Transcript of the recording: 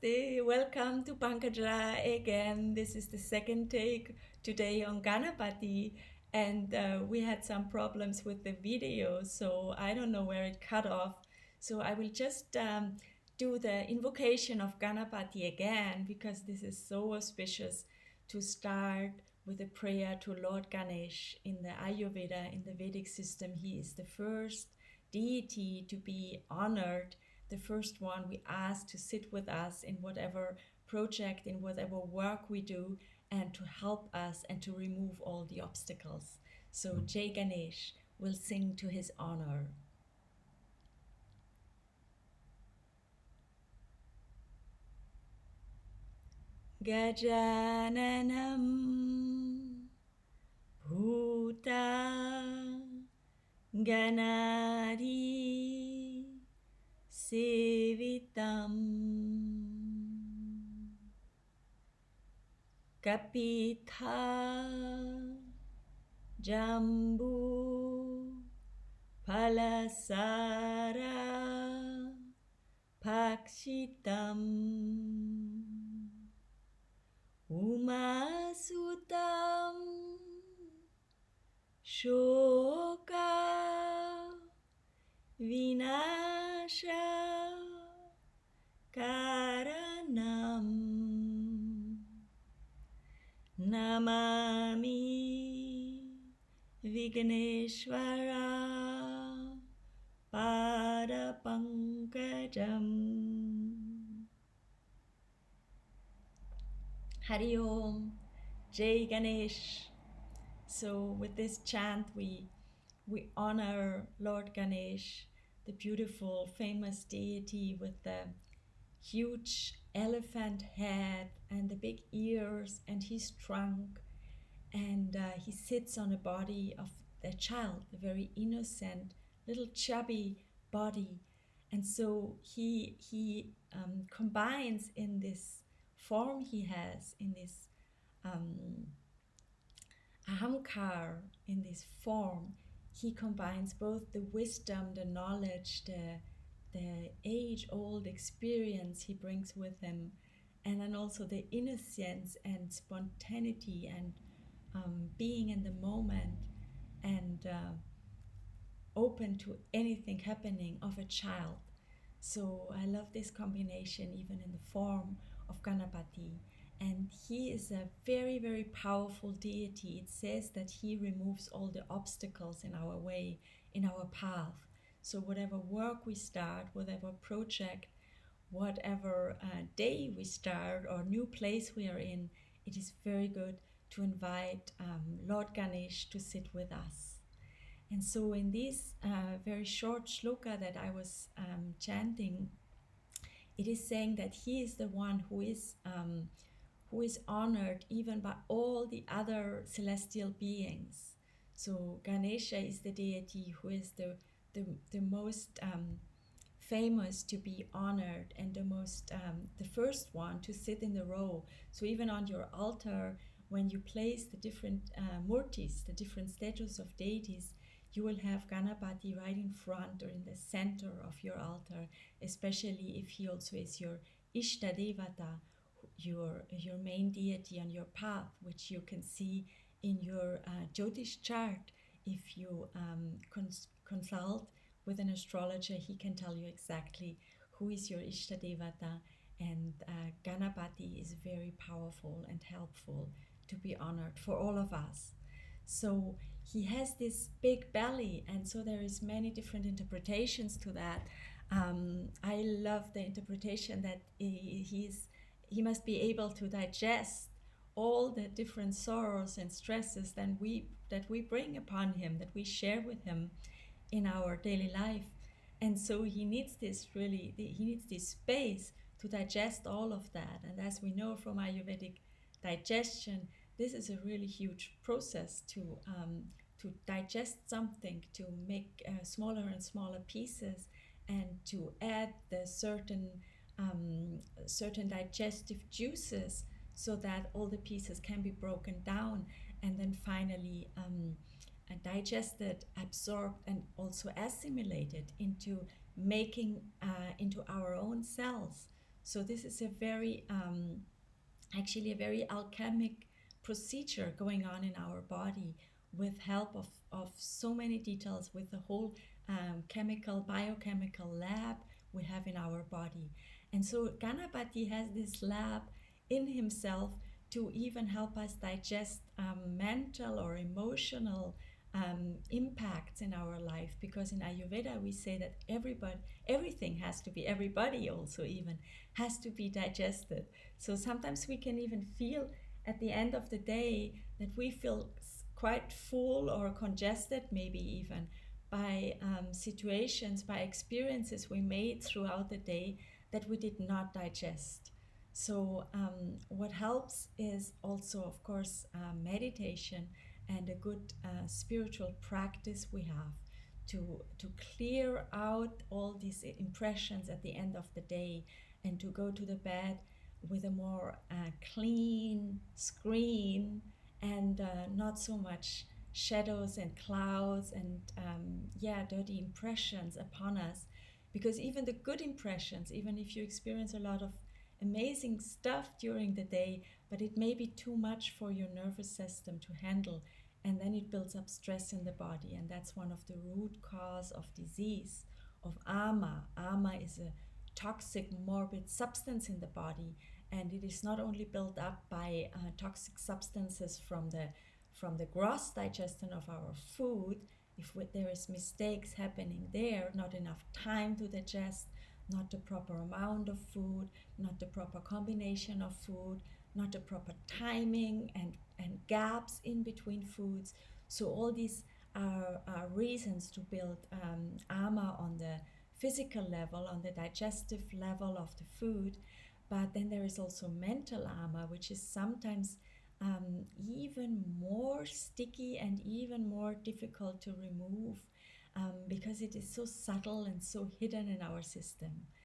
Namaste, welcome to Pankajā again. This is the second take today on Ganapati, and we had some problems with the video, so I don't know where it cut off. So I will just do the invocation of Ganapati again because this is so auspicious to start with a prayer to Lord Ganesha. In the Ayurveda, in the Vedic system, he is the first deity to be honored, the first one we ask to sit with us in whatever project, in whatever work we do, and to help us and to remove all the obstacles. So Jai Ganesh will sing to his honor. Gajananam Bhuta Ganadi Sevitam Kapitha Jambu Palasara Pakshitam Umasutam Shoka Vinasha Karanam Namami Vigneshwara Pada Pankajam. Hari Om, Jai Ganesh. So with this chant we honor Lord Ganesh, the beautiful famous deity with the huge elephant head and the big ears and his trunk, and he sits on a body of a child, a very innocent little chubby body. And so he combines in this form he has, in this ahamkar, in this form, he combines both the wisdom, the knowledge, the age-old experience he brings with him, and then also the innocence and spontaneity and being in the moment and open to anything happening of a child. So I love this combination even in the form of Ganapati. And he is a very, very powerful deity. It says that he removes all the obstacles in our way, in our path. So whatever work we start, whatever project, whatever day we start or new place we are in, it is very good to invite Lord Ganesh to sit with us. And so in this very short shloka that I was chanting, it is saying that he is the one who is honored even by all the other celestial beings. So Ganesha is the deity who is the most famous to be honored and the first one to sit in the row. So even on your altar, when you place the different murtis, the different statues of deities, you will have Ganapati right in front or in the center of your altar, especially if he also is your Ishta Devata, your main deity on your path, which you can see in your Jyotish chart. If you consult with an astrologer, he can tell you exactly who is your Ishta Devata, and Ganapati is very powerful and helpful to be honored for all of us. So he has this big belly, and so there is many different interpretations to that. I love the interpretation that he must be able to digest all the different sorrows and stresses that we bring upon him, that we share with him in our daily life. And so he needs this space to digest all of that. And as we know from Ayurvedic digestion, this is a really huge process to digest something, to make smaller and smaller pieces, and to add the certain digestive juices so that all the pieces can be broken down and then finally digested, absorbed, and also assimilated into making into our own cells. So this is a very, actually a very alchemic procedure going on in our body with help of so many details, with the whole biochemical lab we have in our body. And so Ganapati has this lab in himself to even help us digest mental or emotional impacts in our life, because in Ayurveda we say that everything has to be, everybody also even has to be digested. So sometimes we can even feel at the end of the day that we feel quite full or congested, maybe even by situations, by experiences we made throughout the day that we did not digest. So what helps is also, of course, meditation and a good spiritual practice we have to clear out all these impressions at the end of the day, and to go to the bed with a more clean screen, and not so much shadows and clouds and dirty impressions upon us. Because even the good impressions, even if you experience a lot of amazing stuff during the day, but it may be too much for your nervous system to handle, and then it builds up stress in the body, and that's one of the root cause of disease, of ama. Ama is a toxic morbid substance in the body, and it is not only built up by toxic substances from the gross digestion of our food. If there is mistakes happening there, not enough time to digest, not the proper amount of food, not the proper combination of food, not the proper timing, and gaps in between foods. So all these are reasons to build ama on the physical level, on the digestive level of the food. But then there is also mental ama, which is sometimes even more sticky and even more difficult to remove, because it is so subtle and so hidden in our system.